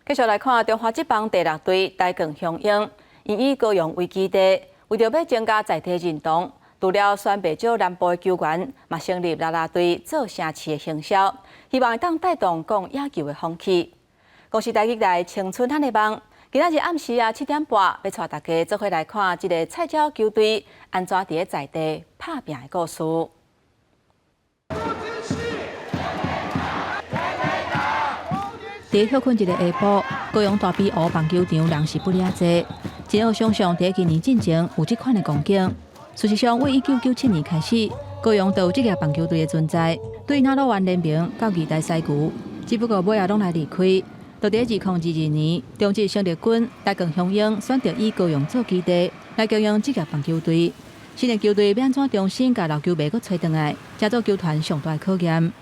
继续来看中华职棒第6队台港雄鹰，因以高雄为基地，为着要增加在地认同，除了选拔少南部的球员，嘛成立啦啦队做城市的行销，希望会当带动讲野球的风气。公司台日来青春汉的梦，今仔日暗时7点半，要带大家做伙来看这个菜鸟球队安怎伫在地打拼的故事。 伫休困日的下晡，高雄大比湖棒球场人是不了济，真好想象伫今年进前有这款的光景。事实上，为1997年开始，高雄就有职业棒球队的存在，对那罗湾联名到期待赛局，只不过尾仔拢来离开。就伫2022年，中职胜利军台港雄鹰选择以高雄做基地，来经营职业棒球队。新的球队要安怎重新甲老球迷搁找回来，才做球团上大的考验。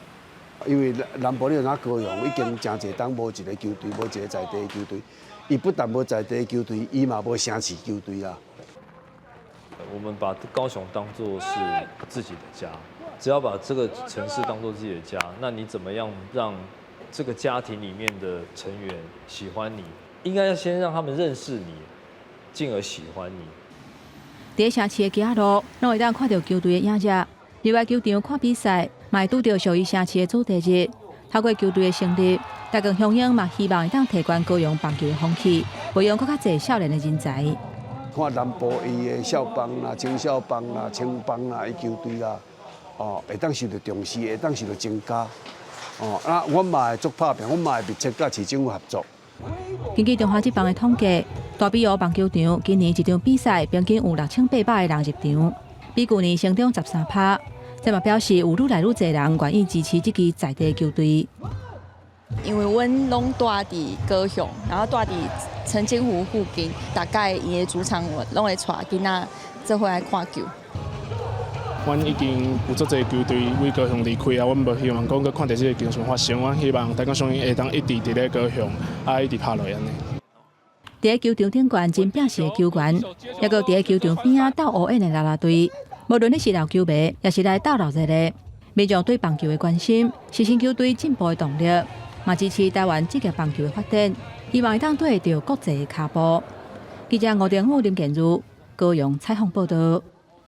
因为南部你若高雄已经真侪档无一个球队，无一个在地的球队。伊不但无在地的球队，伊嘛无城市球队啦。我们把高雄当作是自己的家，只要把这个城市当作自己的家，那你怎么样让这个家庭里面的成员喜欢你？应该要先让他们认识你，进而喜欢你。伫城市的街路，拢会当看到球队的影子。入来球场看比赛，嘛会拄到属于城市的主题日。透过球队的成立，台港雄鹰嘛希望会当提悬高雄棒球的风气，培养更较侪少年的人才。看南部伊的少棒啦、青少棒啦、青棒啦，伊球队啦，会当受到重视，会当受到增加。我嘛会做拍拼，我嘛会密切甲市政府合作。根据中华职棒的统计，大比湖棒球场今年一场比赛平均有6800个人入场，比去年成长13%。 这嘛表示有愈来愈侪人愿意支持这支在地球队。因为阮拢住伫高雄，然后住伫澄清湖附近，大概伊的主场拢会带囡仔做伙来看球。阮已经有足侪球队为高雄离开啊，阮无希望讲佮看到这个情形发生。阮希望台港雄鹰会当一直伫咧高雄，一直拍落安尼。伫球场顶悬真拼死的球员，也搁伫球场边斗乌烟的啦啦队。 无论你是老球迷，也是来斗热热的，民众对棒球的关心，是新球队进步的动力，嘛支持台湾职业棒球的发展，希望会当对得到国际的脚步。记者吴定虎、林建如，高雄采访报道。